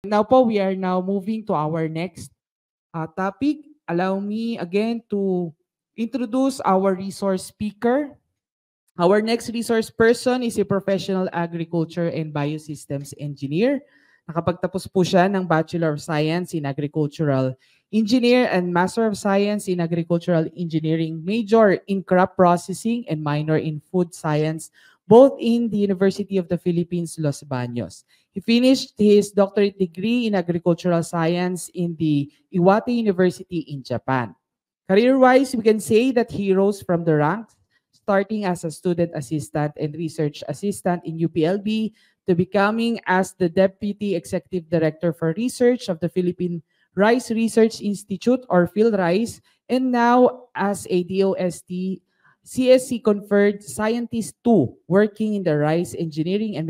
Now po, we are now moving to our next topic. Allow me again to introduce our resource speaker. Our next resource person is a professional agriculture and biosystems engineer. Nakapagtapos po siya ng Bachelor of Science in Agricultural Engineer and Master of Science in Agricultural Engineering, major in crop processing and minor in food science, both in the University of the Philippines, Los Baños. He finished his doctorate degree in agricultural science in the Iwate University in Japan. Career-wise, we can say that he rose from the ranks, starting as a student assistant and research assistant in UPLB to becoming as the Deputy Executive Director for Research of the Philippine Rice Research Institute or PhilRice, and now as a DOST CSC conferred Scientist 2 working in the Rice Engineering and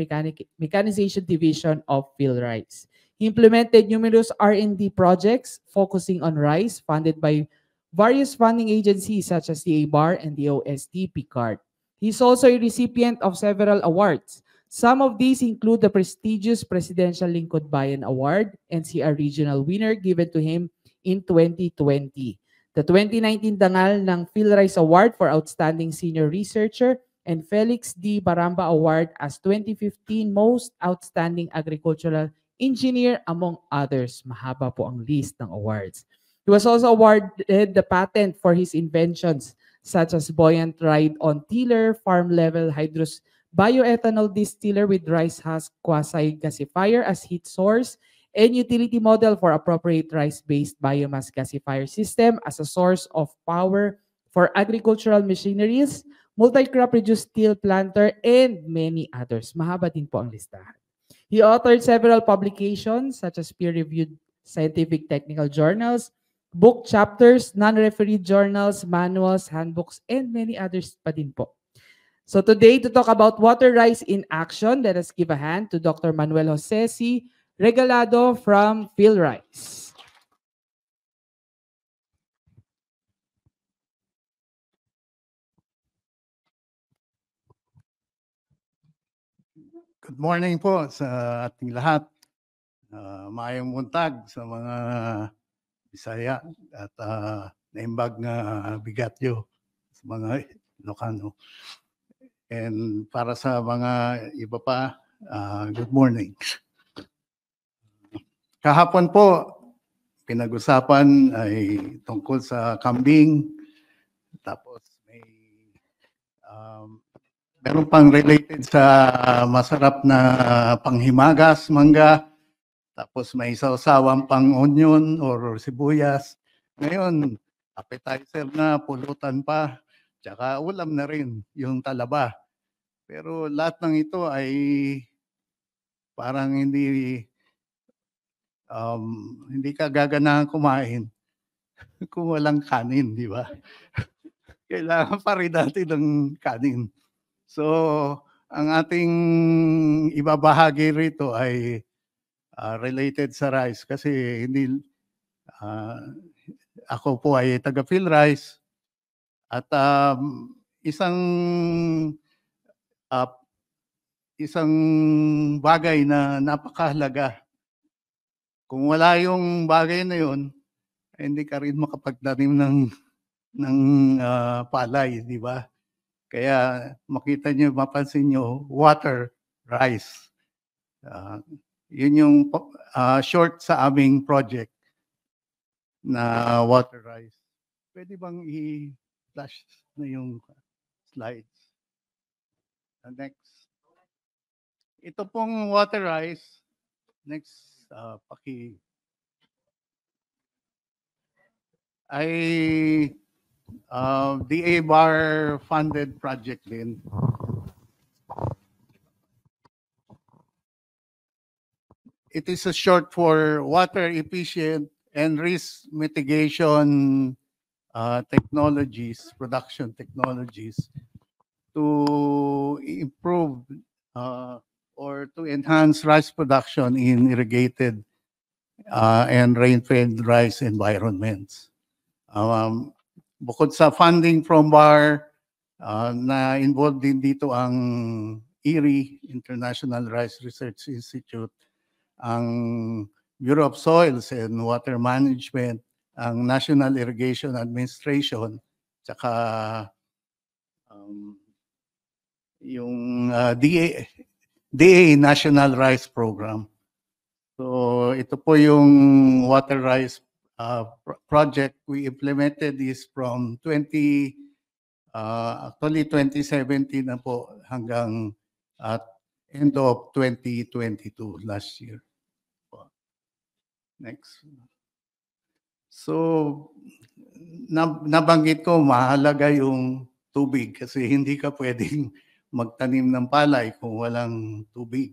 Mechanization Division of PhilRice. He implemented numerous R&D projects focusing on rice funded by various funding agencies such as the ABAR and the OST PCARD. He's also a recipient of several awards. Some of these include the prestigious Presidential Lingkod Bayan Award, NCR Regional winner given to him in 2020. The 2019 dangal ng PhilRice Award for Outstanding Senior Researcher and Felix D. Baramba Award as 2015 Most Outstanding Agricultural Engineer among others. Mahaba po ang list ng awards. He was also awarded the patent for his inventions such as buoyant ride-on tiller, farm-level hydrous bioethanol distiller with rice husk quasi-gasifier as heat source, and utility model for appropriate rice-based biomass gasifier system as a source of power for agricultural machineries, multi-crop reduced steel planter, and many others. Mahaba din po ang listahan. He authored several publications such as peer-reviewed scientific technical journals, book chapters, non-refereed journals, manuals, handbooks, and many others pa din po. So today, to talk about water rice in action, let us give a hand to Dr. Manuel Jose C. Regalado from PhilRice. Good morning po sa ating lahat. Maayong buntag sa mga Bisaya at naimbag na bigatyo sa mga Ilocano. And para sa mga iba pa, good morning. Kahapon po, pinag-usapan ay tungkol sa kambing. Tapos may meron pang related sa masarap na panghimagas, mangga. Tapos may sawsawang pang onion or sibuyas. Ngayon, appetizer na, pulutan pa. Tsaka ulam na rin yung talaba. Pero lahat ng ito ay parang hindi ka gaganahan kumain kung walang kanin, di ba? Kailangan pa rin natin ng kanin. So, ang ating ibabahagi rito ay related sa rice kasi hindi ako po ay taga PhilRice at isang bagay na napakahalaga. Kung wala yung bagay na yun, hindi ka rin makapagtanim ng palay, di ba? Kaya makita niyo, mapansin niyo, water rice. Yun yung short sa aming project na water rice. Pwede bang i-flash na yung slides? Next. Ito pong water rice. Next. Ay the ABAR funded project din. It is a short for water efficient and risk mitigation technologies, production technologies to improve or to enhance rice production in irrigated and rain-fed rice environments. Bukod sa funding from BAR, na involved din dito ang IRI, International Rice Research Institute, ang Bureau of Soils and Water Management, ang National Irrigation Administration, tsaka yung DA National Rice Program. So ito po yung water rice project we implemented is from actually 2017 na po hanggang end of 2022 last year. Next. So nabanggit ko mahalaga yung tubig kasi hindi ka pwedeng magtanim ng palay kung walang tubig.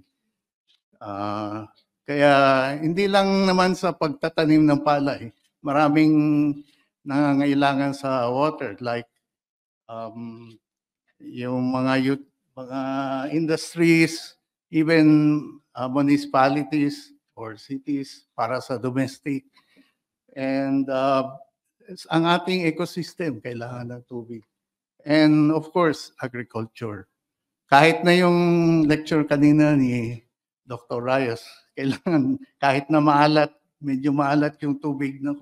Kaya hindi lang naman sa pagtatanim ng palay, maraming nangangailangan sa water like yung mga industries, even municipalities or cities para sa domestic. And ang ating ecosystem kailangan ng tubig. And of course, agriculture. Kahit na yung lecture kanina ni Dr. Reyes, kailangan kahit na maalat, medyo maalat yung tubig na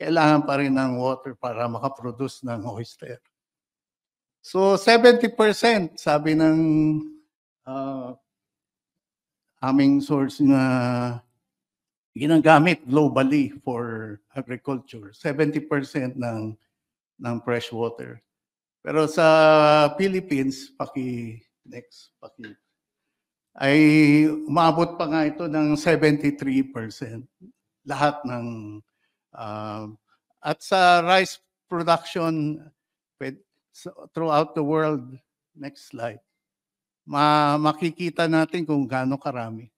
kailangan pa rin ng water para makaproduce ng oyster. So 70% sabi ng aming source na ginagamit globally for agriculture, 70% ng fresh water. Pero sa Philippines, ay umabot pa nga ito ng 73%. Lahat ng at sa rice production throughout the world, next slide, makikita natin kung gaano karami.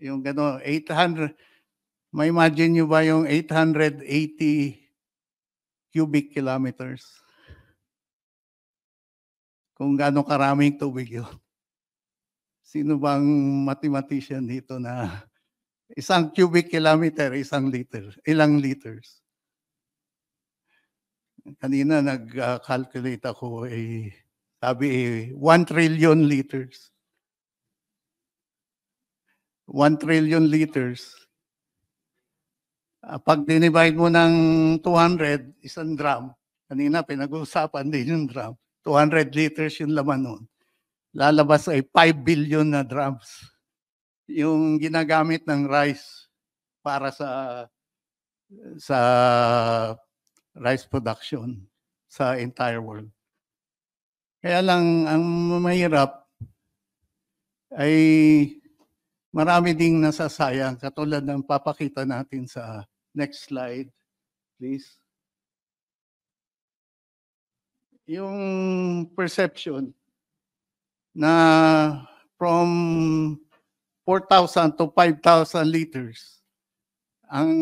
Yung gano, 800, may imagine nyo ba yung 880 cubic kilometers? Kung gaano karaming tubig yun. Sino bang mathematician dito na isang cubic kilometer, ilang liters? Kanina nag-calculate ako, sabi 1 trillion liters. 1 trillion liters. Pag dinivide mo ng 200, isang drum. Kanina pinag-uusapan din yung drum. 200 liters yung laman nun. Lalabas ay 5 billion na drums. Yung ginagamit ng rice para sa rice production sa entire world. Kaya lang, ang mahirap ay marami ding nasasayang katulad ng papakita natin sa next slide, please. Yung perception na from 4,000 to 5,000 liters ang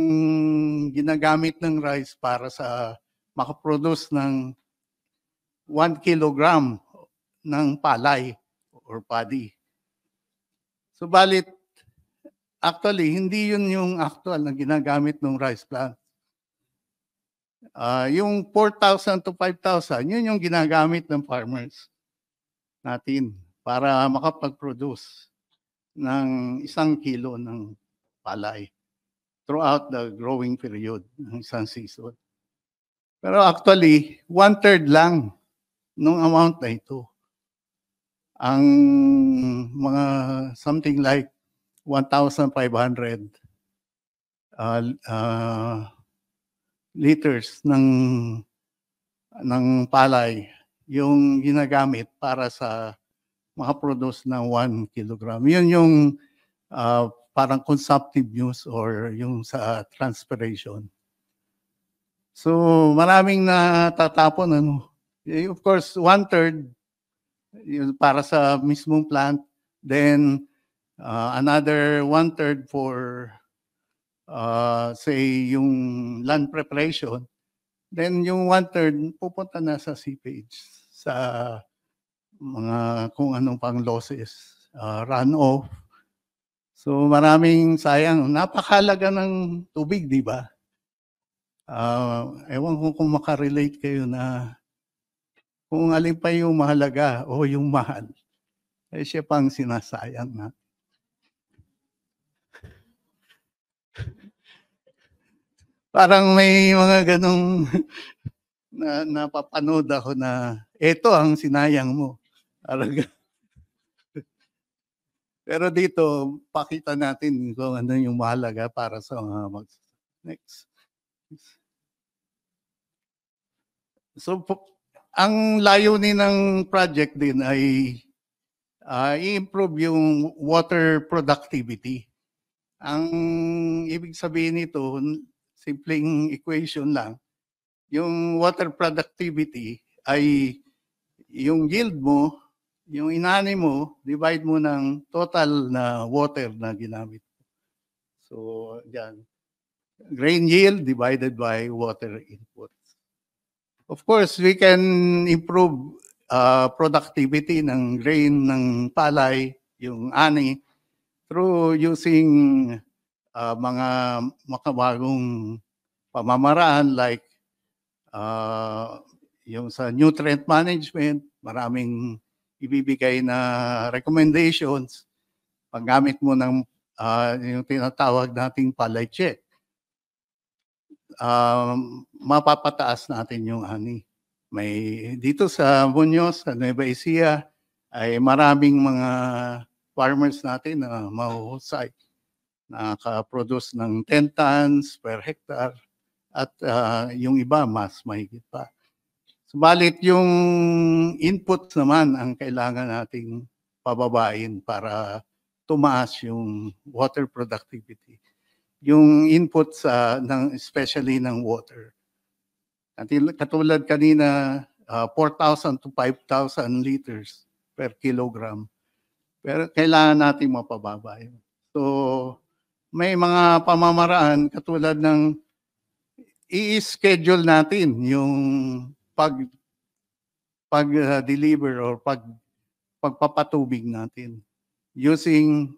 ginagamit ng rice para sa makaproduce ng 1 kilogram ng palay or paddy. Subalit, actually, hindi yun yung actual na ginagamit ng rice plant. Yung 4,000 to 5,000, yun yung ginagamit ng farmers natin para makapag-produce ng 1 kilo ng palay throughout the growing period ng isang season. Pero actually, 1/3 lang nung amount na ito. Ang mga something like 1,500 liters ng palay yung ginagamit para sa makaproduce ng 1 kilogram. Yun yung parang consumptive use or yung sa transpiration. So maraming natatapon. Of course, 1/3 para sa mismong plant. Then another 1/3 for say yung land preparation. Then yung 1/3 pupunta na sa seepage, sa mga kung anong pang losses, runoff. So maraming sayang. Napakahalaga ng tubig, di ba? Ewan ko kung makarelate kayo na kung alin pa yung mahalaga o yung mahal, eh siya pang sinasayang na. Parang may mga ganong napapanood ako na eto ang sinayang mo. Pero dito, pakita natin kung ano yung mahalaga para sa mga next. So, ang layunin ng project din ay i-improve yung water productivity. Ang ibig sabihin nito, simpleng equation lang, yung water productivity ay yung yield mo, yung inani mo, divide mo ng total na water na ginamit. So, yan. Grain yield divided by water input. Of course, we can improve productivity ng grain ng palay, yung ani, through using mga makabagong pamamaraan like yung sa nutrient management, maraming ibibigay na recommendations. Paggamit mo ng yung tinatawag nating palay check, mapapataas natin yung ani. May dito sa Muñoz, sa Nueva Ecija, ay maraming mga farmers natin na mahuhusay. Nakaka-produce ng 10 tons per hectare at yung iba mas mahigit pa. Subalit yung input naman ang kailangan nating pababain para tumaas yung water productivity. Yung input especially ng water. Katulad kanina, 4,000 to 5,000 liters per kilogram. Pero kailangan natin mapababa yun. So, may mga pamamaraan katulad ng i-schedule natin yung pag-deliver or pagpapatubig natin using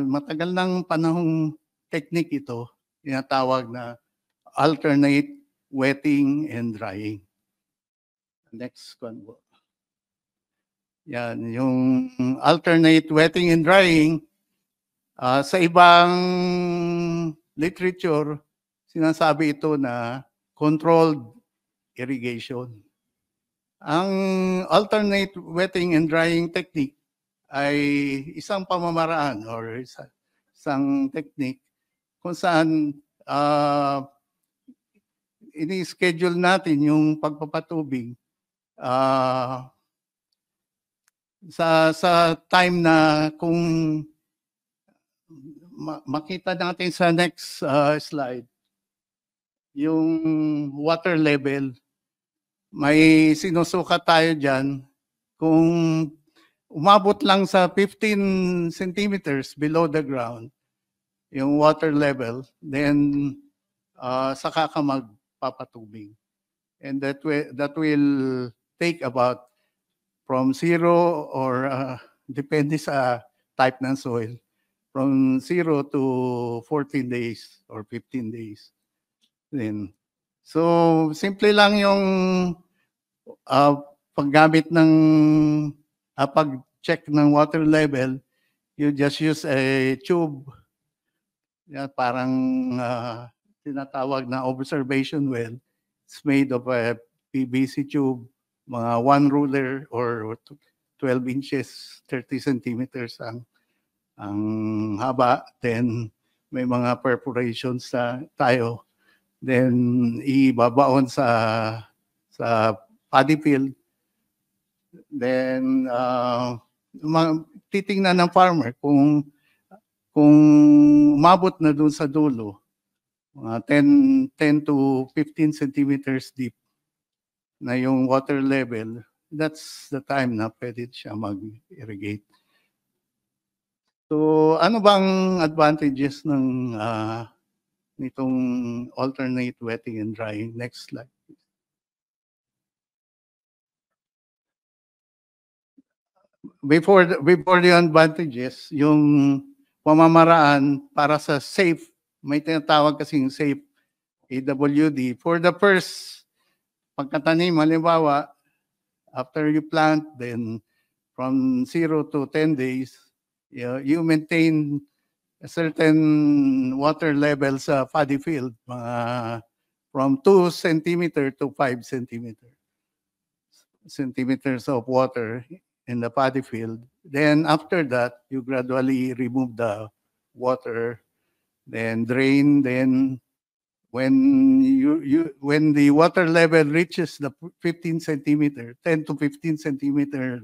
matagal ng panahong technique ito, tinatawag na alternate wetting and drying. Next one po. Yan, yung alternate wetting and drying, sa ibang literature, sinasabi ito na controlled irrigation. Ang alternate wetting and drying technique ay isang pamamaraan or isang technique kung saan ini-schedule natin yung pagpapatubig sa time na kung makita natin sa next slide yung water level, may sinusukat tayo dyan kung umabot lang sa 15 centimeters below the ground yung water level, then saka ka magpapatubig. And that will take about from 0 or depende sa type ng soil, from 0 to 14 days or 15 days. Then, so simple lang yung paggamit ng pag-check ng water level. You just use a tube, parang tinatawag na observation well. It's made of a PVC tube, mga 1 ruler or 12 inches, 30 centimeters ang haba. Then may mga perforations tayo. Then ibabaon sa paddy field. Then titingnan ng farmer kung umabot na doon sa dulo, 10 to 15 centimeters deep na yung water level, that's the time na pwede siya mag-irrigate. So, ano bang advantages ng nitong alternate wetting and drying? Next slide. Before the advantages, yung pamamaraan para sa safe, may tinatawag kasing safe AWD. For the first pagkatanim, halimbawa, After you plant, then from 0 to 10 days, you maintain a certain water level sa paddy field, from 2 centimeter to 5 centimeters of water in the paddy field. Then after that, you gradually remove the water, then drain. Then when the water level reaches the 15 centimeter, 10 to 15 centimeter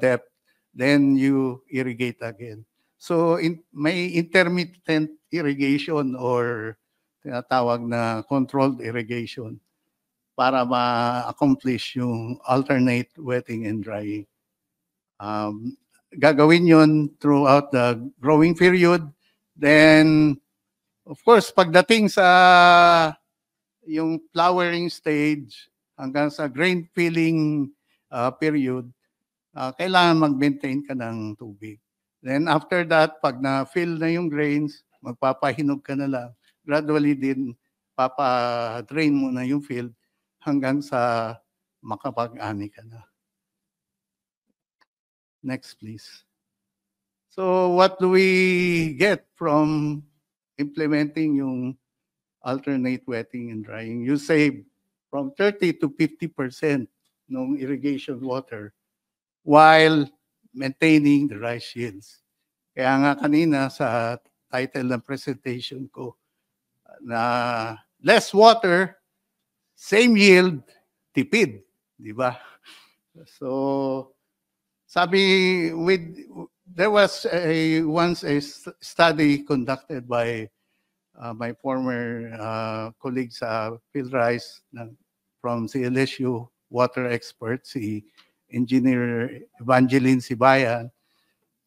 depth, then you irrigate again. So may intermittent irrigation or tinatawag na controlled irrigation para ma-accomplish yung alternate wetting and drying. Gagawin yun throughout the growing period. Then, of course, pagdating sa yung flowering stage hanggang sa grain filling period, kailangan mag-maintain ka ng tubig. Then after that, pag na-fill na yung grains, magpapahinog ka na lang. Gradually din, papa-drain mo na yung field hanggang sa makapag-ani ka na. Next, please. So what do we get from implementing yung alternate wetting and drying? You save from 30 to 50% ng irrigation water while maintaining the rice yields. Kaya nga kanina sa title ng presentation ko na less water, same yield, tipid, di ba? So sabi there was once a study conducted by my former colleague sa PhilRice from CLSU, water expert, si Engineer Evangeline Sibayan,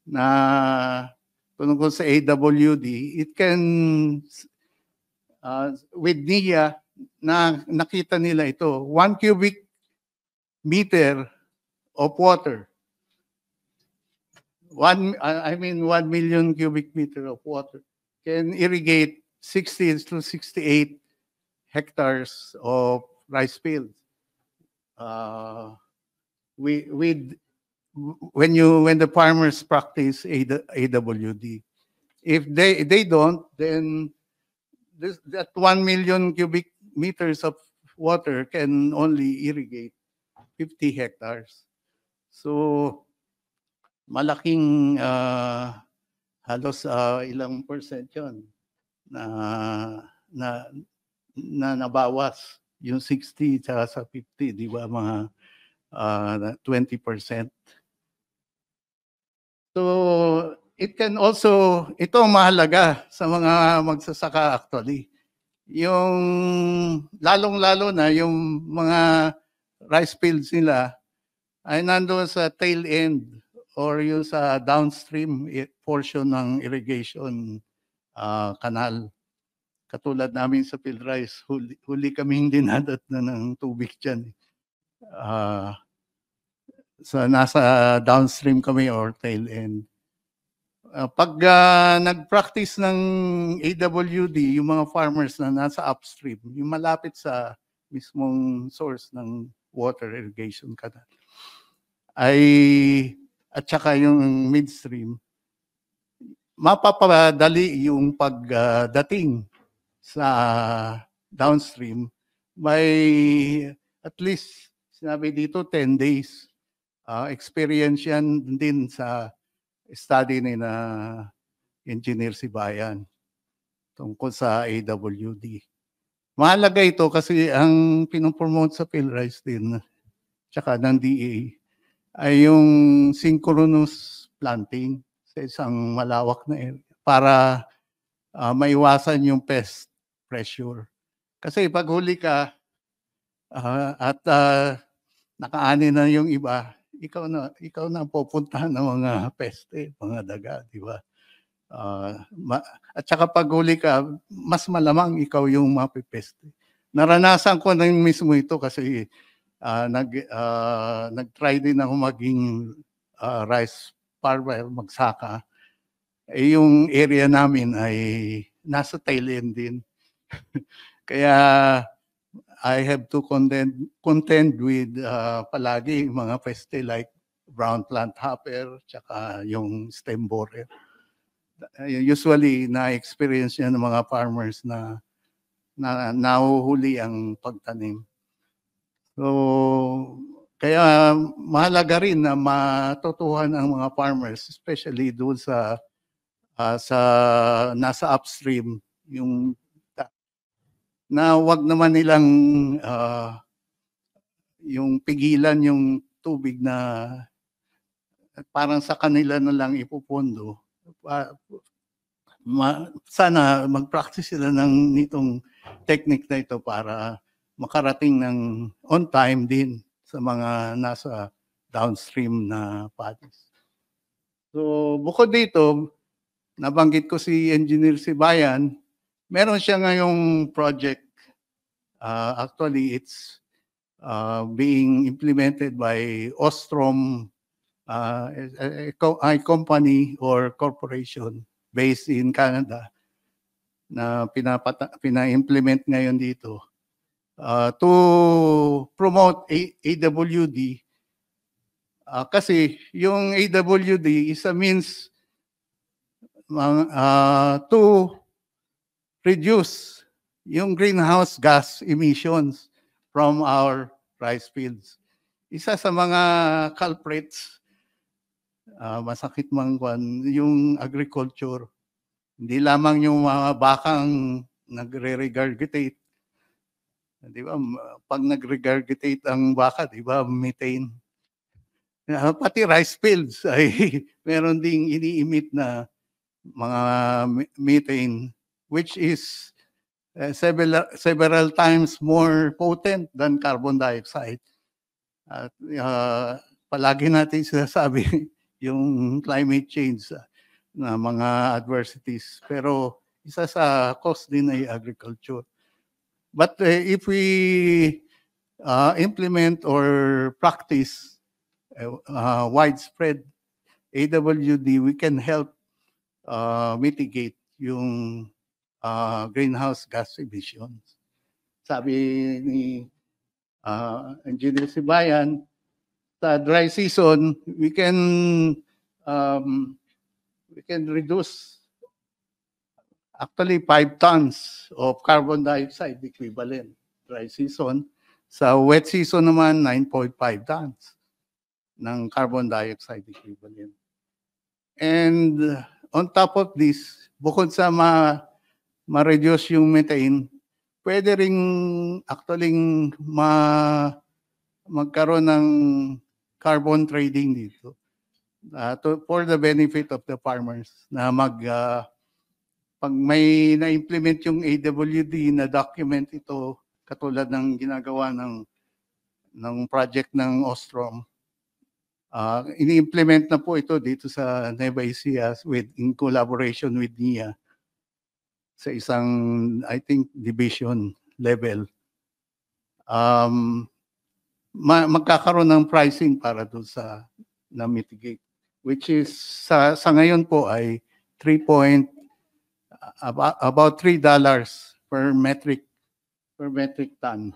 na tungkol sa AWD, it can, with NIA, nakita nila ito, 1 cubic meter of water. 1 million cubic meter of water can irrigate 60 to 68 hectares of rice fields. When the farmers practice AWD, if they don't, then that 1 million cubic meters of water can only irrigate 50 hectares. So malaking halos ilang percent yun na nabawas yung 60 tsaka sa 50, di ba, mga 20%. So it can also, ito mahalaga sa mga magsasaka actually. Yung lalong-lalo na yung mga rice fields nila ay nandoon sa tail end or yung sa downstream portion ng irrigation canal. Katulad namin sa PhilRice, huli kaming dinadat na ng tubig dyan. So nasa downstream kami or tail end. Pag nag-practice ng AWD, yung mga farmers na nasa upstream, yung malapit sa mismong source ng water irrigation canal, at saka yung midstream, mapapadali yung pagdating sa downstream by at least, sinabi dito, 10 days. Experience yan din sa study ni na Engineer Sibayan tungkol sa AWD. Mahalaga ito kasi ang pinopromote sa PhilRice din, tsaka ng DA, ay yung synchronous planting sa isang malawak na area para maiwasan yung pest pressure. Kasi pag huli ka at nakaani na yung iba, ikaw na pupuntahan ng mga peste, mga daga, di ba? At saka pag huli ka, mas malamang ikaw yung mapipeste. Naranasan ko na mismo ito kasi nag-try din ako maging rice farmer, magsaka. Yung area namin ay nasa tail end din. Kaya I have to contend with palagi mga peste like brown plant hopper, tsaka yung stem borer. Usually, na-experience yan ng mga farmers na nahuhuli ang pagtanim. So, kaya mahalaga rin na matutuhan ang mga farmers, especially doon sa nasa upstream, yung na wag naman nilang yung pigilan yung tubig na parang sa kanila na lang ipupondo. Sana mag-practice sila nitong technique na ito para makarating ng on time din sa mga nasa downstream na paddies. So bukod dito, nabanggit ko si Engineer Sibayan, meron siya ngayong project. Actually, it's being implemented by Ostrom, a company or corporation based in Canada na pina-implement ngayon dito to promote AWD. Kasi yung AWD is a means to reduce yung greenhouse gas emissions from our rice fields. Isa sa mga culprits, masakit mang yung agriculture. Hindi lamang yung mga bakang nagre-regurgitate. Di ba? Pag nag-regurgitate ang baka, di ba, methane. Pati rice fields ay meron ding ini-emit na mga methane, which is several times more potent than carbon dioxide. At palagi natin sinasabi yung climate change na mga adversities. Pero isa sa cause din ay agriculture. But if we implement or practice widespread AWD, we can help mitigate yung greenhouse gas emissions. Sabi ni Engineer Sibayan, sa dry season, we can reduce actually 5 tons of carbon dioxide equivalent dry season. Sa wet season naman, 9.5 tons ng carbon dioxide equivalent. And on top of this, bukod sa ma-reduce yung methane, pwede ring actually magkaroon ng carbon trading dito for the benefit of the farmers na pag may na-implement yung AWD na document ito katulad ng ginagawa ng project ng Ostrom. Ini-implement na po ito dito sa Nueva Ecija in collaboration with NIA sa isang, I think, division level. Magkakaroon ng pricing para doon sa na-mitigate, which is sa ngayon po ay about $3 per metric ton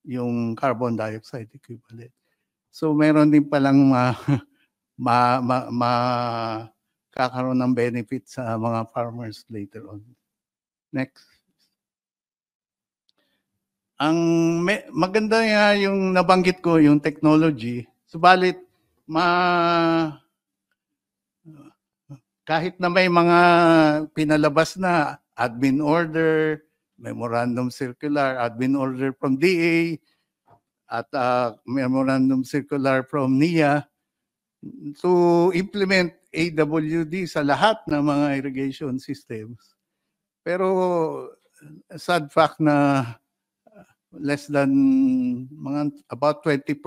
yung carbon dioxide equivalent. So meron din palang kakaroon ng benefit sa mga farmers later on. Next. Ang maganda nga yung nabanggit ko, yung technology. Subalit, kahit na may mga pinalabas na admin order, memorandum circular, admin order from DA, at memorandum circular from NIA to implement AWD sa lahat ng mga irrigation systems. Pero sad fact na less than about 20%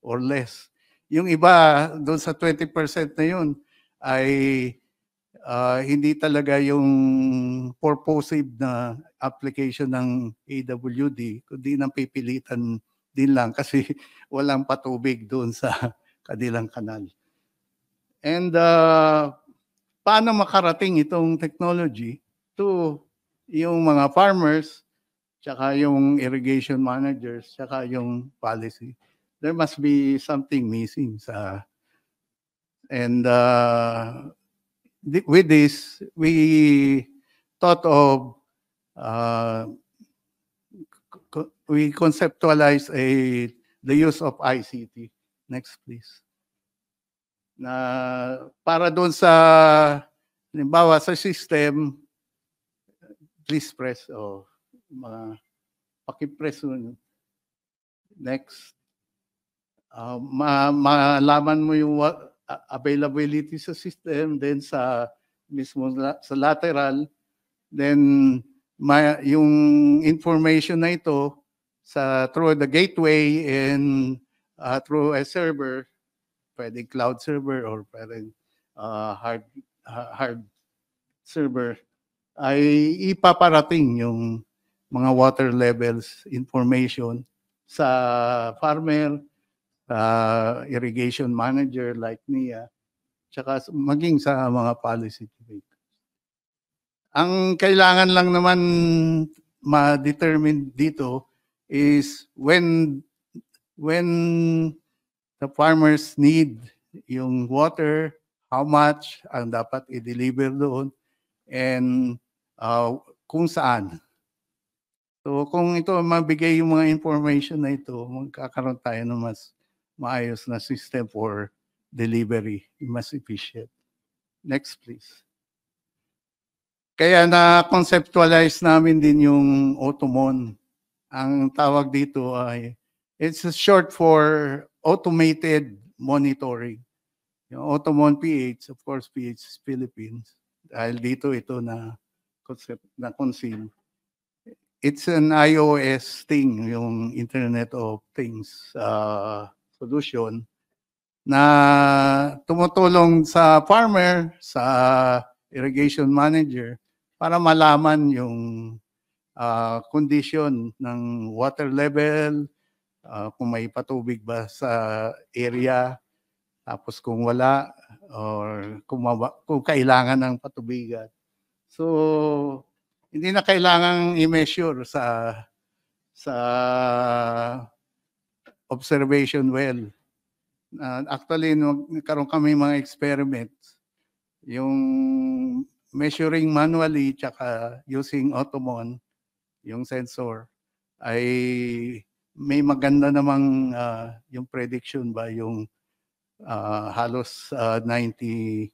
or less. Yung iba doon sa 20% na yun ay hindi talaga yung purposive na application ng AWD, kundi nang pipilitan din lang kasi walang patubig doon sa kanilang kanal. And paano makarating itong technology to yung mga farmers tsaka yung irrigation managers, tsaka yung policy. There must be something missing sa, and with this, we thought of, we conceptualize the use of ICT. Next, please. Na para doon sa, halimbawa sa system, please press, mga pakipress nun. Next. Malaman mo yung availability sa system, then sa mismo sa lateral, then yung information na ito through the gateway and through a server, pwedeng cloud server or pwedeng hard server, ay ipaparating yung mga water levels information sa farmer, irrigation manager like NIA, tsaka maging sa mga policy makers. Ang kailangan lang naman ma-determine dito is when the farmers need yung water, how much ang dapat i-deliver doon, and kung saan. So kung ito mabigay yung mga information na ito, magkakaroon tayo ng mas maayos na system for delivery, mas efficient. Next, please. Kaya na-conceptualize namin din yung Automon. Ang tawag dito ay, it's short for automated monitoring. Yung Automon PH, of course, PH is Philippines. Dahil dito ito na conceive. It's an iOS thing, yung Internet of Things solution na tumutulong sa farmer, sa irrigation manager para malaman yung condition ng water level, kung may patubig ba sa area, tapos kung wala, or kung kailangan ng patubigan. So, hindi na kailangang i-measure sa observation well. Actually, nagkaroon kami mga experiments, yung measuring manually tsaka using Automon, yung sensor, ay may maganda namang yung prediction ba, yung halos 90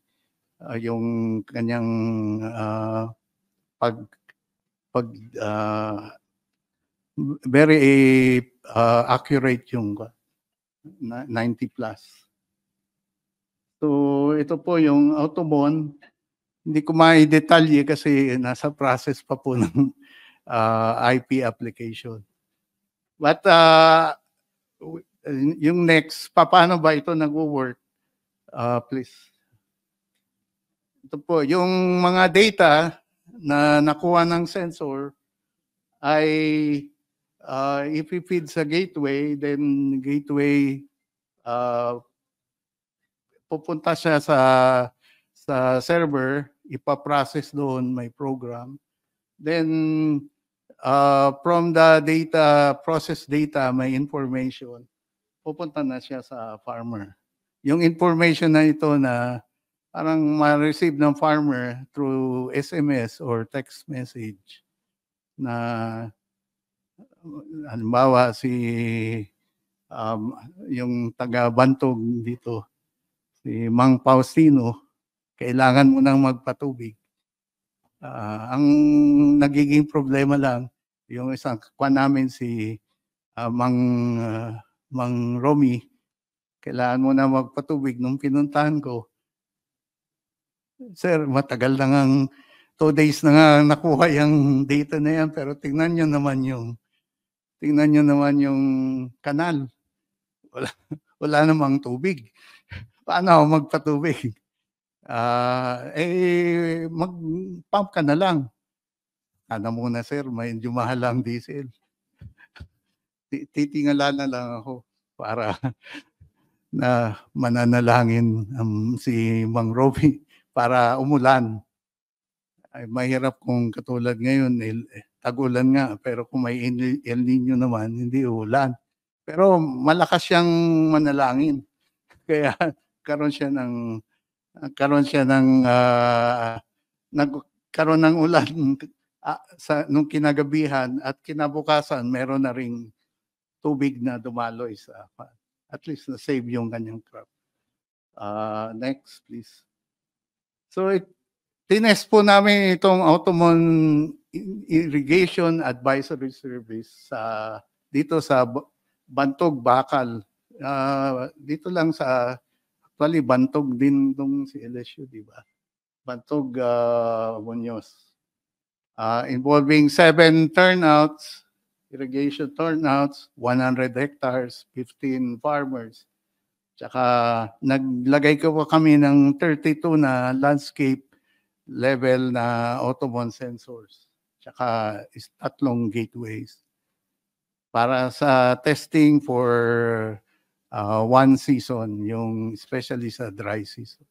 yung kanyang very accurate yung 90 plus. So ito po yung Automon. Hindi ko mai-detalye kasi nasa process pa po ng IP application. But yung next, paano ba ito nag-work? Please. Ito po, yung mga data na nakuha ng sensor ay ipipid sa gateway, then gateway pupunta siya sa server, ipaprocess doon, may program. Then from the data, process data, may information, pupunta na siya sa farmer. Yung information na ito na parang ma-receive ng farmer through SMS or text message na halimbawa yung taga-Bantog dito, si Mang Faustino, kailangan mo nang magpatubig. Ang nagiging problema lang, yung isang kwa namin si Mang Romy, kailangan mo na magpatubig. Nung pinuntahan ko, sir, matagal na ngang 2 days na nga nakuha yung data na yan, pero tingnan nyo naman yung kanal. Wala namang tubig. Paano ako magpatubig? Mag-pump ka na lang. Ano muna sir, medyo mahal ang diesel. Titingala na lang ako para na mananalangin si Mang Roby para umulan. Ay mahirap kung katulad ngayon, tag-ulan nga, pero kung may El Nino naman, hindi ulan. Pero malakas siyang manalangin. Kaya karon siya ng nagkaroon ng ulan sa nung kinagabihan at kinabukasan meron na ring tubig na dumaloy sa at least na save yung kanyang crop. Next please. So tinest po namin itong Automon Irrigation Advisory Service dito sa Bantog, Bacal. Dito lang sa actually Bantog din tong si LSU, di ba? Bantog, Muñoz. Involving 7 turnouts, irrigation turnouts, 100 hectares, 15 farmers. Tsaka naglagay ko po kami ng 32 na landscape level na Automon sensors. Tsaka 3 gateways para sa testing for 1 season, yung especially sa dry season.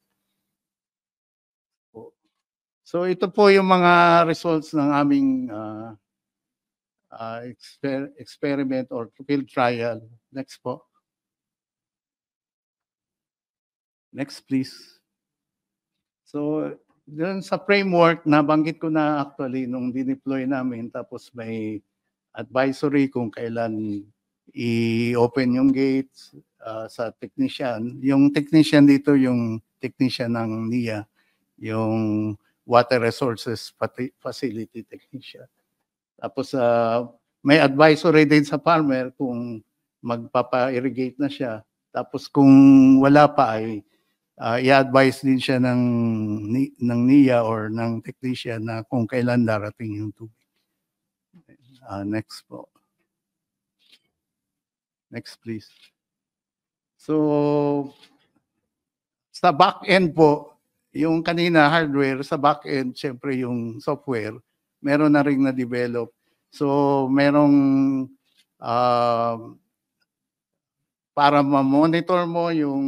So ito po yung mga results ng aming experiment or field trial. Next po. Next please. So dun sa framework, nabanggit ko na actually nung dineploy namin, tapos may advisory kung kailan i-open yung gates sa technician. Yung technician dito, yung technician ng NIA, yung Water Resources Facility Technician. Tapos may advisory din sa farmer kung magpapa-irrigate na siya. Tapos kung wala pa ay i-advise din siya ng NIA or ng technician na kung kailan darating yung tubig. Next po. Next please. So sa back end po, yung kanina hardware, sa back end syempre yung software, meron na ring na-develop. So merong para ma-monitor mo yung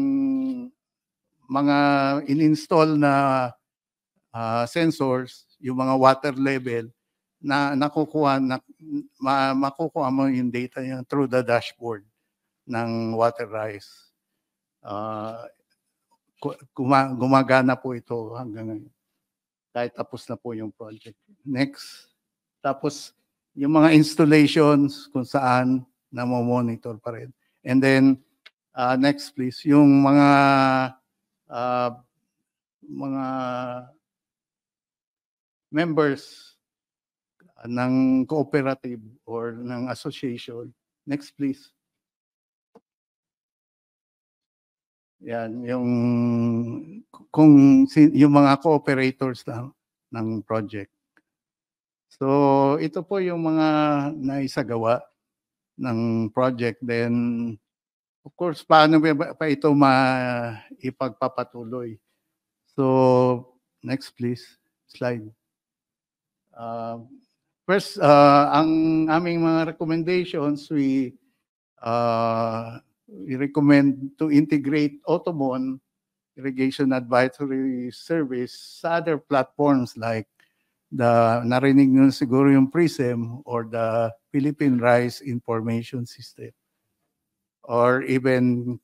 mga in-install na sensors, yung mga water level na makukuha mo yung data niya through the dashboard ng WaterRise. Gumagana po ito hanggang ngayon. Kahit tapos na po yung project. Next. Tapos yung mga installations kung saan na-monitor pa rin. And then next please, yung mga members ng cooperative or ng association. Next please. Yan, yung mga cooperators ng project. So ito po yung mga naisagawa ng project. Then of course, paano pa ito ipagpapatuloy? So next please, slide. First, ang aming mga recommendations, we recommend to integrate Automon Irrigation Advisory Service sa other platforms like narinig nyo siguro yung PRISM or the Philippine Rice Information System, or even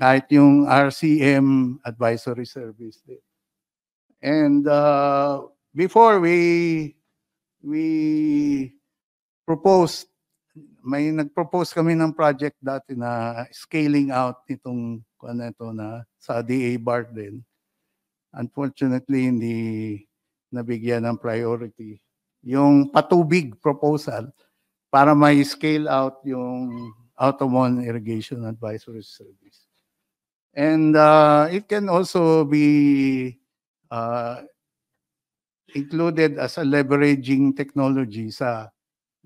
kahit yung RCM Advisory Service. And before we proposed, may nag-propose kami ng project dati na scaling out nitong na sa DA BART din. Unfortunately, hindi nabigyan ng priority. Yung patubig proposal para may scale out yung Automon Irrigation Advisory Service. And it can also be included as a leveraging technology sa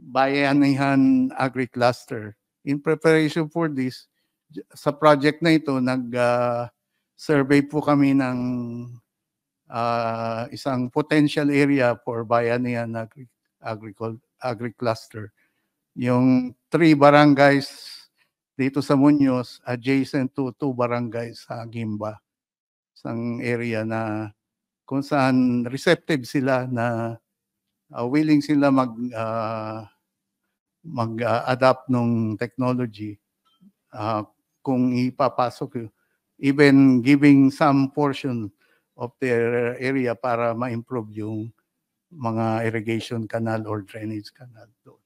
Bayanihan Agri-Cluster. In preparation for this, sa project na ito, nag-survey po kami ng isang potential area for Bayanihan Agri-Cluster. Yung 3 barangays dito sa Muñoz, adjacent to 2 barangays sa Gimba. Isang area na kung saan receptive sila na willing sila mag-adapt ng technology kung ipapasok, even giving some portion of their area para ma-improve yung mga irrigation canal or drainage canal doon.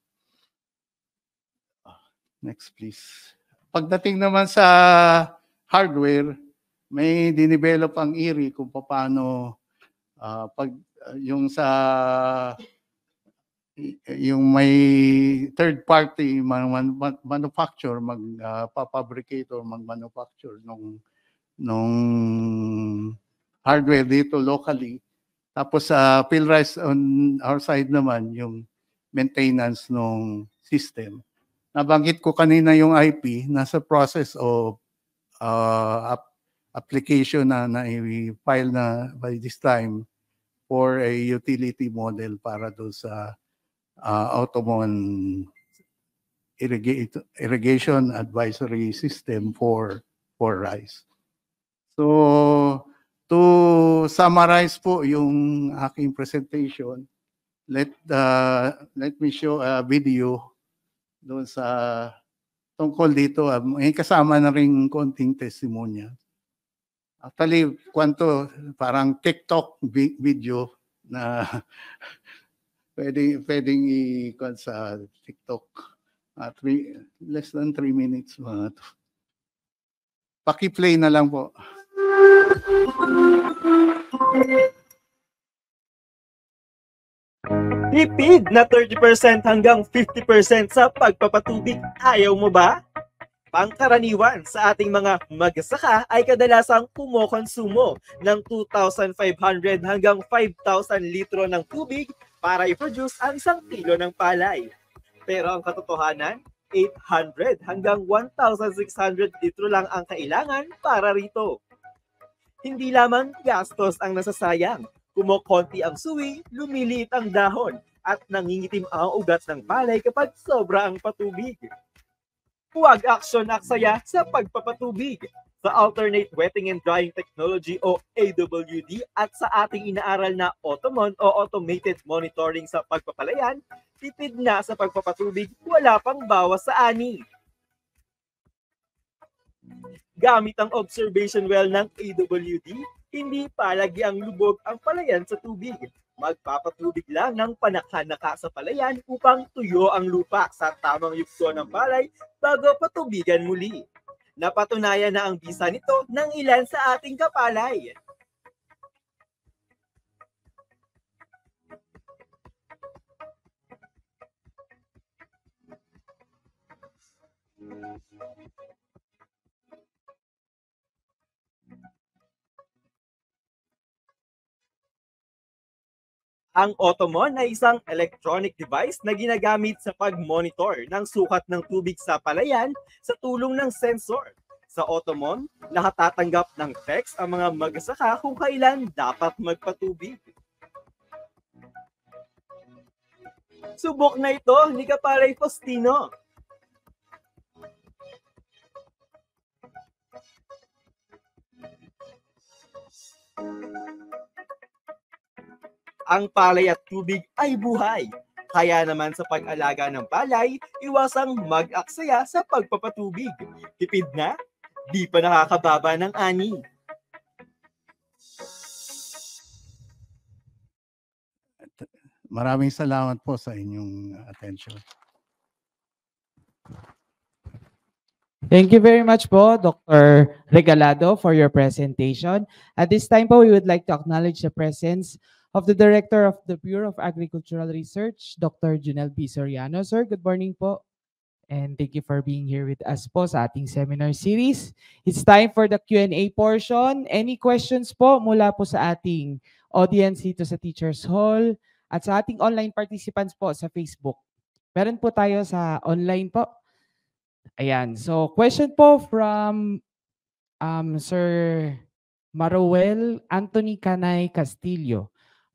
Next please. Pagdating naman sa hardware, may dinevelop ang IRI kung paano yung may third party manufacturer magpapabricate or mag-manufacture nung hardware dito locally. Tapos sa PhilRise on our side naman yung maintenance ng system. Nabanggit ko kanina yung IP, nasa process of application na i-file na by this time for a utility model para doon sa Automon irrigation advisory system for rice. So to summarize po yung aking presentation, let me show a video doon sa tungkol dito. May kasama na rin konting testimonya. Actually, parang TikTok video na pwedeng i-con sa TikTok. Less than 3 minutes. Paki-play na lang po. Tipid na 30% hanggang 50% sa pagpapatubig. Ayaw mo ba? Pangkaraniwan sa ating mga magsasaka ay kadalasang kumokonsumo ng 2,500 hanggang 5,000 litro ng tubig para i-produce ang 1 kilo ng palay. Pero ang katotohanan, 800 hanggang 1,600 litro lang ang kailangan para rito. Hindi lamang gastos ang nasasayang, kumokonti ang suwi, lumiliit ang dahon, at nangingitim ang ugat ng palay kapag sobra ang patubig. Huwag aksyon-aksaya sa pagpapatubig. Sa Alternate Wetting and Drying Technology o AWD at sa ating inaaral na Automon o Automated Monitoring sa pagpapalayan, tipid na sa pagpapatubig, wala pang bawas sa ani. Gamit ang observation well ng AWD, hindi palagi ang lubog ang palayan sa tubig. Magpapatubig lang ng panaka-naka sa palayan upang tuyo ang lupa sa tamang yugto ng palay bago patubigan muli. Napatunayan na ang bisa nito ng ilan sa ating kapalay. Ang Automon ay isang electronic device na ginagamit sa pag-monitor ng sukat ng tubig sa palayan sa tulong ng sensor. Sa Automon, nakatatanggap ng text ang mga magsasaka kung kailan dapat magpatubig. Subok na ito ni Kapalay Faustino. Ang palay at tubig ay buhay. Kaya naman sa pag-alaga ng palay, iwasang mag-aksaya sa pagpapatubig. Tipid na, di pa nakakababa ng ani. Maraming salamat po sa inyong attention. Thank you very much po, Dr. Regalado, for your presentation. At this time po, we would like to acknowledge the presence of the Director of the Bureau of Agricultural Research, Dr. Junel B. Soriano. Sir, good morning po. And thank you for being here with us po sa ating seminar series. It's time for the Q&A portion. Any questions po mula po sa ating audience dito sa Teachers Hall at sa ating online participants po sa Facebook. Meron po tayo sa online po. Ayan. So, question po from Sir Maruel Anthony Canay Castillo.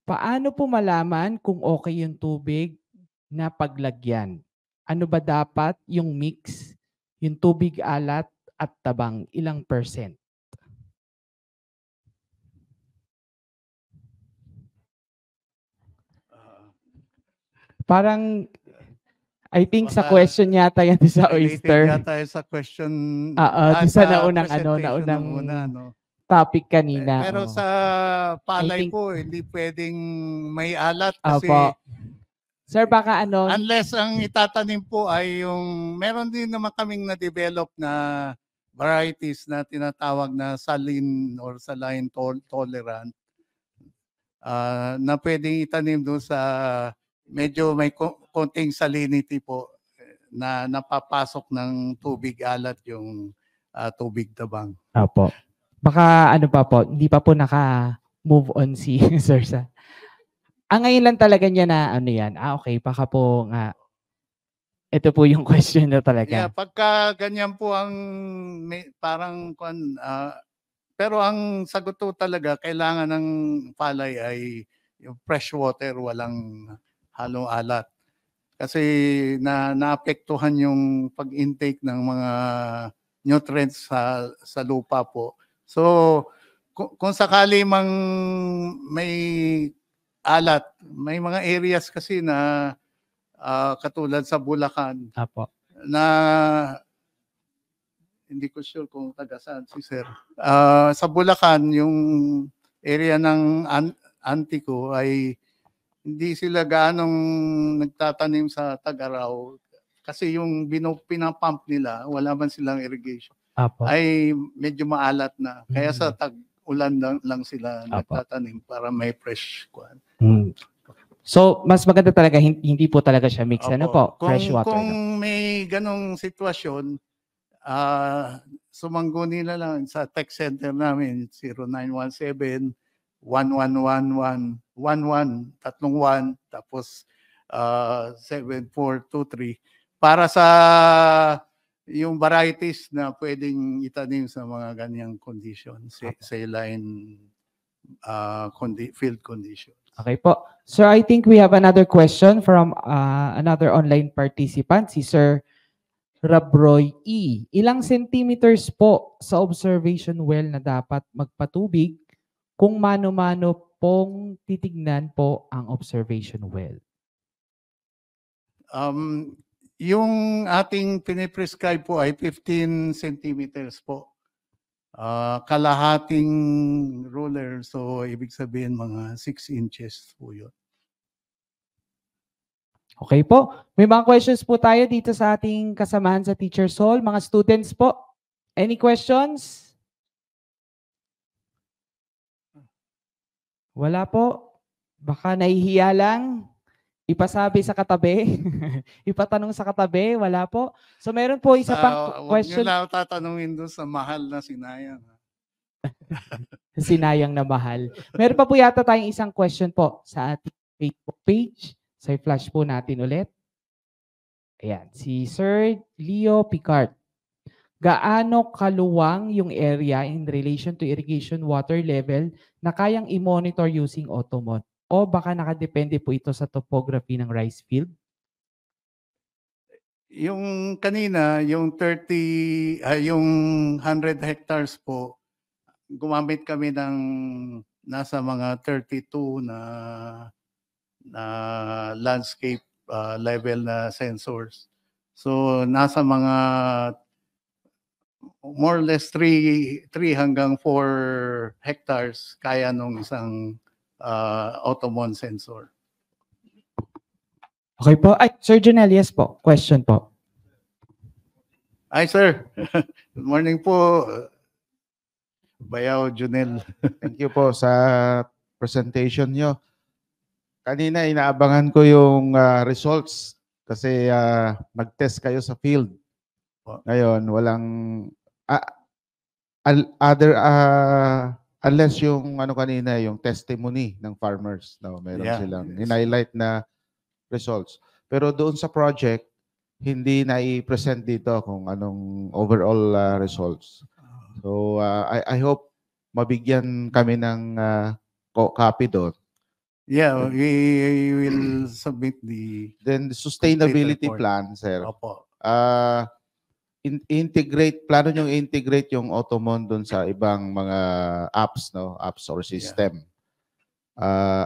Paano po malaman kung okay yung tubig na paglagyan? Ano ba dapat yung mix, yung tubig alat at tabang? Ilang percent? Parang, I think sa Baka question yata yan sa related oyster. yata sa question, Sa naunang, presentation naunang ng una, no? topic kanina. Pero Oo. sa palay think- po, hindi pwedeng may alat kasi Opo. Sir, baka unless ang itatanim po ay yung, meron din naman kaming na-develop na varieties na tinatawag na saline or saline tolerant na pwedeng itanim doon sa medyo may konting salinity po na napapasok ng tubig alat yung tubig tabang. Opo. Baka pa po, hindi pa po naka-move on si Sir sa. Ngayon lang talaga niya na yan. Okay, baka po nga. Ito po yung question na talaga. Yeah, pagka ganyan po ang parang pero ang sagot po talaga kailangan ng palay ay yung fresh water, walang halong alat. Kasi naapektuhan yung pag-intake ng mga nutrients sa lupa po. So kung sakali mang may alat, may mga areas kasi na katulad sa Bulacan Apo. na hindi ko sure kung taga saan si Sir. Sa Bulacan, yung area ng auntie ko ay hindi sila gaanong nagtatanim sa Tag-Araw kasi yung pinapump nila, wala man silang irrigation, Apo. ay medyo maalat na. Kaya sa tag-ulan lang sila Apo. nagtatanim para may fresh kuan. So, mas maganda talaga, hindi po talaga siya mix. Ano po? Fresh water. Kung may ganong sitwasyon, sumangguni na lang sa tech center namin, 0917-1111-11-31, tapos 7423, para sa yung varieties na pwedeng itanim sa mga ganyang condition, saline field condition. Okay po. Sir, I think we have another question from another online participant, si Sir Rabroy E. Ilang centimeters po sa observation well na dapat magpatubig kung mano-mano pong titignan po ang observation well? Yung ating piniprescribe po ay 15 centimeters po. Kalahating ruler, so ibig sabihin mga 6 inches po yun. Okay po. May mga questions po tayo dito sa ating kasamahan sa Teacher's Hall. Mga students po, any questions? Wala po. Baka nahihiya lang. Ipasabi sa katabi. Ipatanong sa katabi. Wala po. So meron po isa pang question. Huwag nyo lang tatanungin doon sa mahal na sinayang. Sinayang na mahal. Meron pa po yata tayong isang question po sa ating Facebook page. So i-flash po natin ulit. Ayan, si Sir Leo Picard. Gaano kaluwang yung area in relation to irrigation water level na kayang i-monitor using Automod? O baka nakadepende po ito sa topography ng rice field? Yung kanina, yung 100 hectares po, gumamit kami ng nasa mga 32 na landscape level na sensors. So nasa mga more or less 3 hanggang 4 hectares kaya nung isang Automon sensor. Okay po. Ay, Sir Junel, yes po. Question po. Hi, sir. Good morning po. Bayaw Junel. Thank you po sa presentation nyo. Kanina inaabangan ko yung results kasi nag-test kayo sa field. Ngayon, walang unless yung kanina, yung testimony ng farmers. No, meron silang in-highlight na results. Pero doon sa project, hindi na i-present dito kung anong overall results. So I hope mabigyan kami ng copy doon. Yeah, we will submit the sustainability report. plan, sir. Opo. Plano nyo integrate yung Automon doon sa ibang mga apps, no? Apps or system.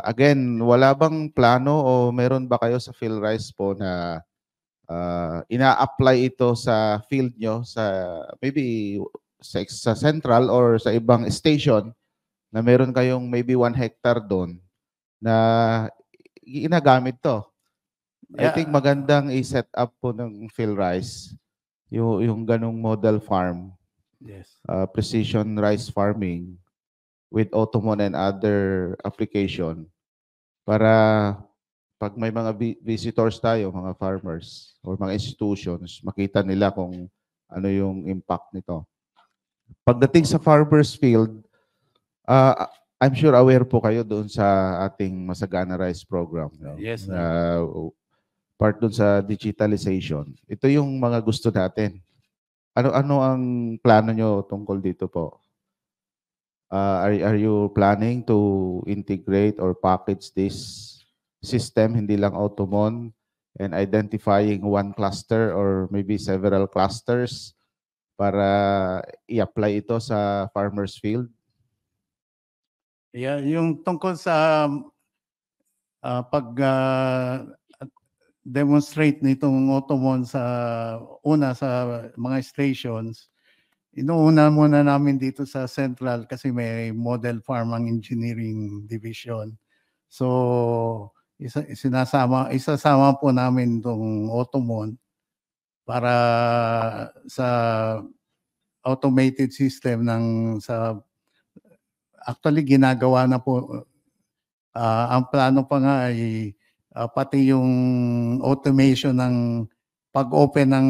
Again, wala bang plano o meron ba kayo sa PhilRice po na ina-apply ito sa field nyo, sa maybe sa central or sa ibang station na meron kayong maybe 1 hectare doon na ginagamit to? I think magandang i-set up po ng PhilRice yung ganong model farm, Yes. precision rice farming with Automon and other application para pag may mga visitors tayo, mga farmers or mga institutions, makita nila kung ano yung impact nito. Pagdating sa farmers field, I'm sure aware po kayo doon sa ating Masagana Rice Program. No? Yes. Part doon sa digitalization. Ito yung mga gusto natin. Ano ang plano nyo tungkol dito po? Are you planning to integrate or package this system, hindi lang Automon, and identifying one cluster or maybe several clusters para i-apply ito sa farmers field? Yeah, yung tungkol sa demonstrate nitong Automon sa mga stations, inuuna muna namin dito sa Central kasi may model farming engineering division. So, isasama po namin itong Automon para sa automated system actually ginagawa na po. Ang plano pa nga ay pati yung automation ng pag-open ng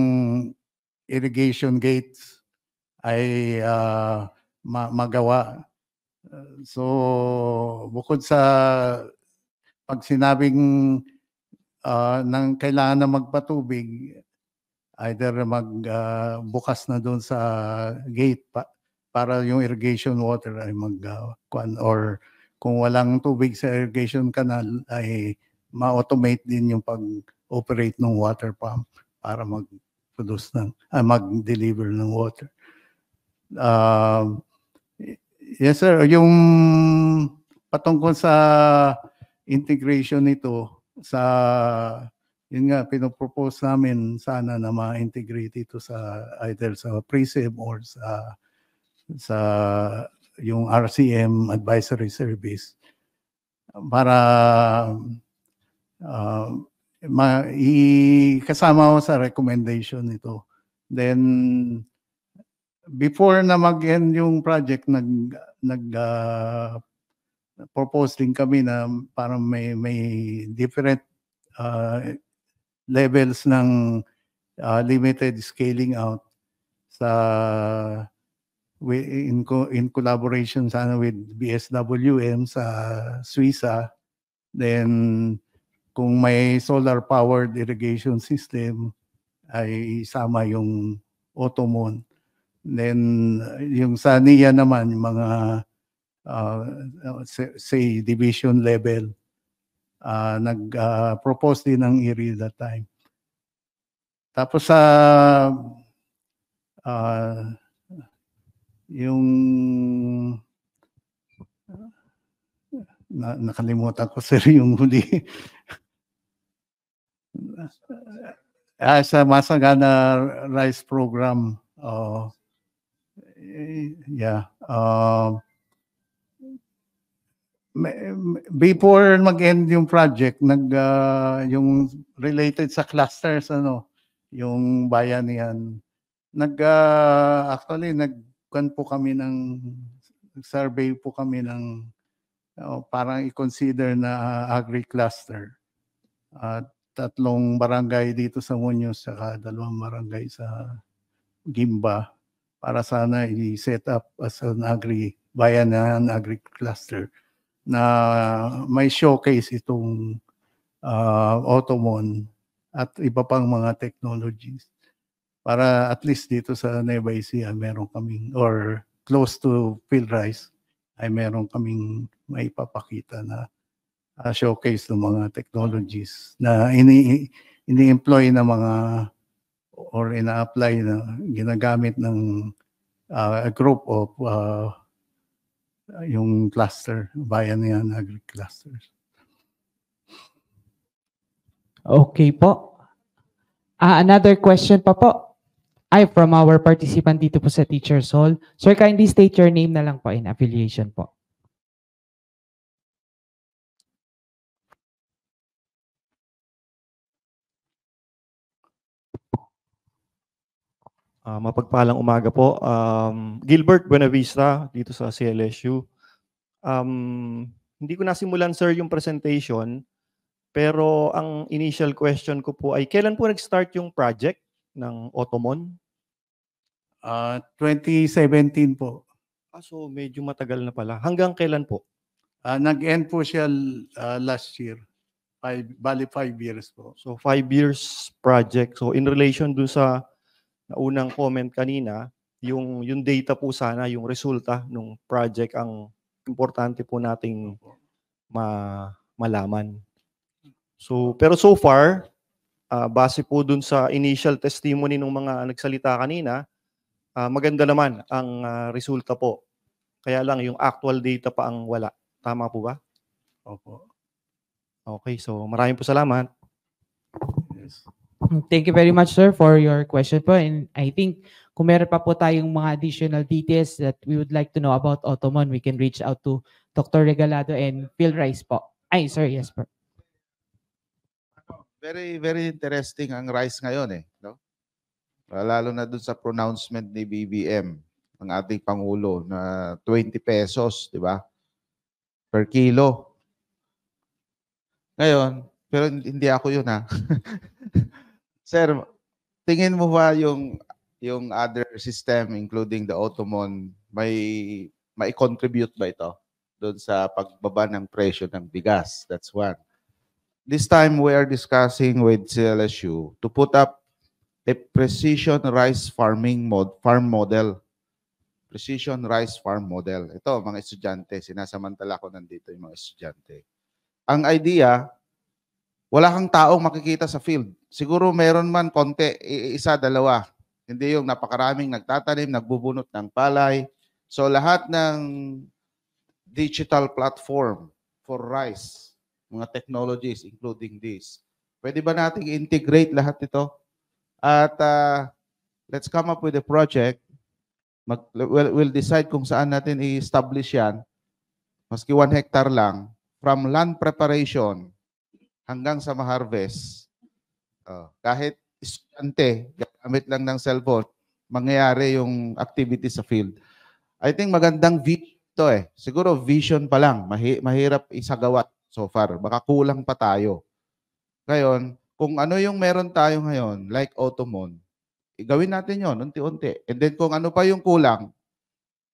irrigation gates ay magawa. So, bukod sa pag sinabing nang kailangan na magpatubig, either bukas na doon sa gate para yung irrigation water ay or kung walang tubig sa irrigation canal ay ma-automate din yung pag-operate ng water pump para mag-deliver ng water. Yes sir, yung patungkol sa integration nito yun nga pinopropose namin sana na ma-integrate ito sa either sa PRISM or sa yung RCM advisory service para kasama ko sa recommendation nito. Then before na mag-end yung project, propose din kami na parang may different levels ng limited scaling out in collaboration sana with BSWM sa Suiza. Then kung may solar powered irrigation system ay isama yung Automon. Then yung sa NIA naman yung mga say division level nag-propose din ng IRI that time. Tapos sa yung nakalimutan ko sir yung huli. Sa Masagana Rice Program, before mag-end yung project, yung related sa clusters, yung bayanihan, actually survey po kami ng parang i-consider na agri-cluster. 3 barangay dito sa Muñoz saka 2 barangay sa Gimba para sana i-set up as an bayanihan agri-cluster na may showcase itong Automon at iba pang mga technologies. Para at least dito sa Nueva Ecija meron kaming, or close to PhilRice, ay meron kaming maipapakita na showcase ng mga technologies na ini-employ na mga or ina-apply na ginagamit ng a group of yung cluster, Bayanihan Agri-Clusters. Okay po. Another question pa po. Ay, from our participant dito po sa Teacher's Hall. Sir, kindly state your name na lang po and affiliation po. Mapagpalang umaga po. Gilbert Buenavista dito sa CLSU. Hindi ko nasimulan, sir, yung presentation, pero ang initial question ko po ay kailan po nag-start yung project ng Automon? 2017 po. So medyo matagal na pala. Hanggang kailan po? Nag-end po siya last year. Bali 5 years po. So 5 years project. So in relation dun sa unang comment kanina, yung data po sana, yung resulta ng project ang importante po nating malaman. So pero so far, base po dun sa initial testimony ng mga nagsalita kanina, maganda naman ang resulta po. Kaya lang yung actual data pa ang wala. Tama po ba? Opo. Okay, so maraming po salamat. Yes. Thank you very much, sir, for your question po. And I think kung meron pa po tayong mga additional details that we would like to know about Automon, we can reach out to Dr. Regalado and Phil Rice po. Ay, sir, yes po. Very, very interesting ang rice ngayon no? Lalo na dun sa pronouncement ni BBM, ng ating Pangulo, na 20 pesos, di ba? Per kilo. Ngayon, pero hindi ako yun ha. Sir, tingin mo ba yung other system, including the Automon, may contribute ba ito doon sa pagbaba ng presyo ng bigas? That's one. This time we are discussing with CLSU to put up a precision rice farm model. Precision rice farm model. Ito, mga estudyante, sinasamantala ko nandito yung mga estudyante. Ang idea, wala kang taong makikita sa field. Siguro meron man konti, isa, dalawa. Hindi yung napakaraming nagtatanim, nagbubunot ng palay. So lahat ng digital platform for rice, mga technologies including this. Pwede ba nating integrate lahat ito? At let's come up with a project. We'll decide kung saan natin i-establish yan. Maski 1 hectare lang. From land preparation hanggang sa ma-harvest. Kahit estudyante, gamit lang ng cellphone, mangyayari yung activity sa field. I think magandang vision ito Siguro vision pa lang. Mahirap isagawa so far. Baka kulang pa tayo. Ngayon, kung ano yung meron tayo ngayon, like Automon, gawin natin yon unti-unti. And then kung ano pa yung kulang,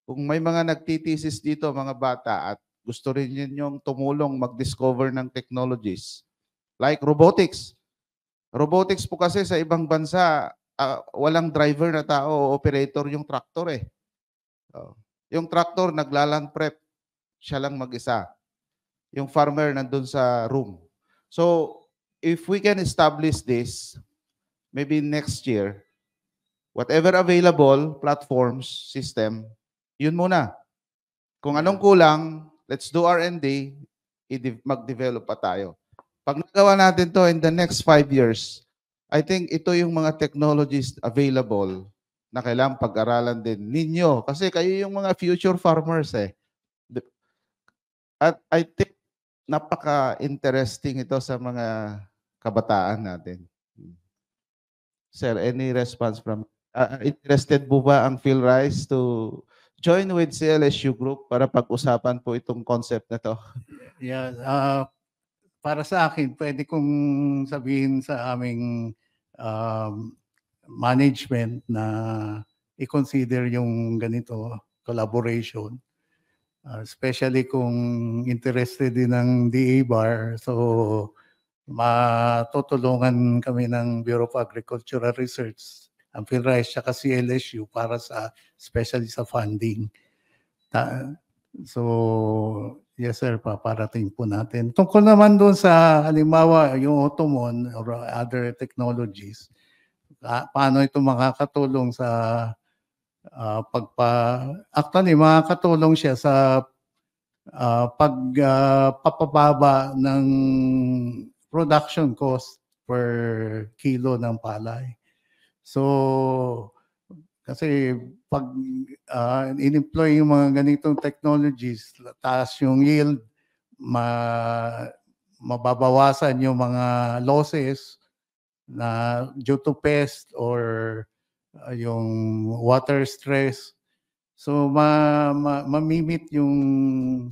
kung may mga nagtitesis dito, mga bata, at gusto rin yung tumulong mag-discover ng technologies, like robotics. Robotics po kasi sa ibang bansa, walang driver na tao o operator yung tractor Yung tractor, naglaland prep, siya lang mag-isa. Yung farmer nandun sa room. So, if we can establish this, maybe next year, whatever available, platforms, system, yun muna. Kung anong kulang, let's do R&D, mag-develop pa tayo. Pag nagawa natin to in the next 5 years, I think ito yung mga technologies available na kailangang pag-aralan din ninyo. Kasi kayo yung mga future farmers At I think napaka-interesting ito sa mga kabataan natin. Sir, any response from... interested po ba ang Phil Rice to join with CLSU Group para pag-usapan po itong concept na to? Yeah, para sa akin, pwede kong sabihin sa aming management na i-consider yung ganito collaboration. Especially kung interested din ng DA-BAR. So, matutulungan kami ng Bureau of Agricultural Research, ang PhilRice at CLSU para sa, especially sa funding. So, yes sir, paparating po natin. Tungkol naman doon sa halimbawa yung Automon or other technologies, paano ito makakatulong sa actually makakatulong siya sa papababa ng production cost per kilo ng palay. So, kasi pag in-employ yung mga ganitong technologies, taas yung yield, mababawasan yung mga losses na due to pest or yung water stress. So mamimit yung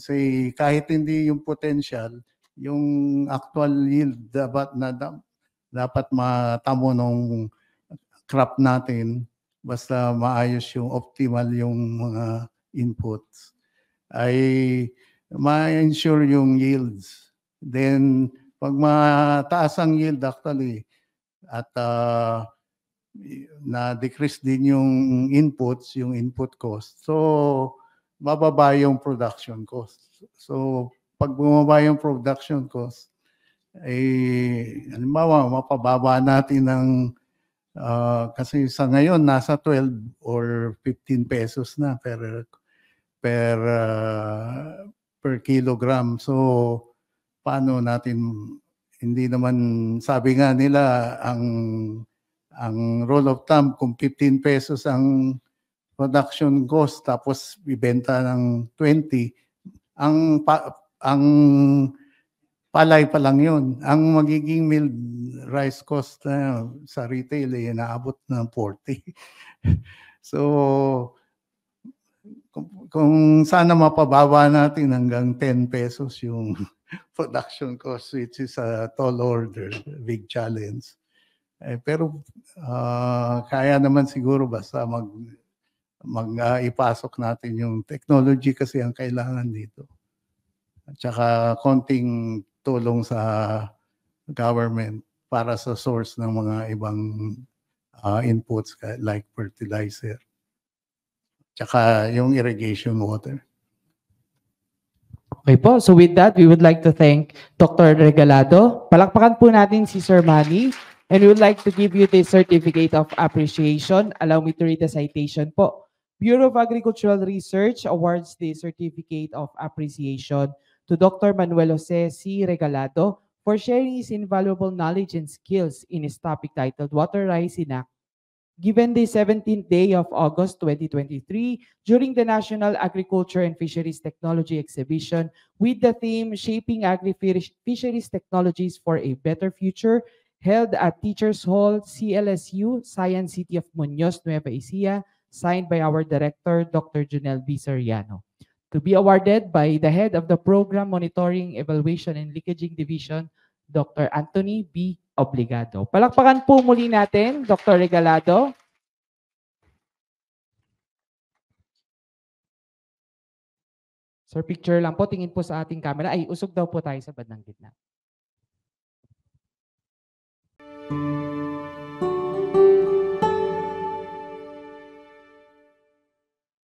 say kahit hindi yung potential, yung actual yield dapat matamo nung crop natin basta maayos yung optimal yung mga inputs ay ma-ensure yung yields. Then pag mataas ang yield actually at na-decrease din yung inputs, yung input cost. So, bababa yung production cost. So, pag bumaba yung production cost, halimbawa, mapababa natin ng, kasi sa ngayon, nasa 12 or 15 pesos na per kilogram. So, paano natin, hindi naman, sabi nga nila, ang rule of thumb, kung 15 pesos ang production cost tapos ibenta ng 20, ang palay pa lang yun. Ang magiging milled rice cost sa retail ay naabot ng 40. So, kung sana mapababa natin hanggang 10 pesos yung production cost, which is a tall order, big challenge. Pero kaya naman siguro basta ipasok natin yung technology kasi ang kailangan dito. At saka konting tulong sa government para sa source ng mga ibang inputs like fertilizer. Tsaka yung irrigation water. Okay po. So with that, we would like to thank Dr. Regalado. Palakpakan po natin si Sir Manny. And we would like to give you the Certificate of Appreciation. Allow me to read the citation po. Bureau of Agricultural Research awards the Certificate of Appreciation to Dr. Manuel Jose C. Regalado for sharing his invaluable knowledge and skills in his topic titled Water Rising Act. Given the 17th day of August 2023 during the National Agriculture and Fisheries Technology Exhibition with the theme Shaping Agri-Fisheries Technologies for a Better Future, held at Teachers Hall, CLSU, Science City of Muñoz, Nueva Ecija, signed by our director, Dr. Junel B. Soriano. To be awarded by the head of the Program Monitoring, Evaluation, and Leakaging Division, Dr. Anthony B. Obligado. Palakpakan po muli natin, Dr. Regalado. Sir, picture lang po. Tingin po sa ating camera. Ay, usog daw po tayo sa bandang gitna.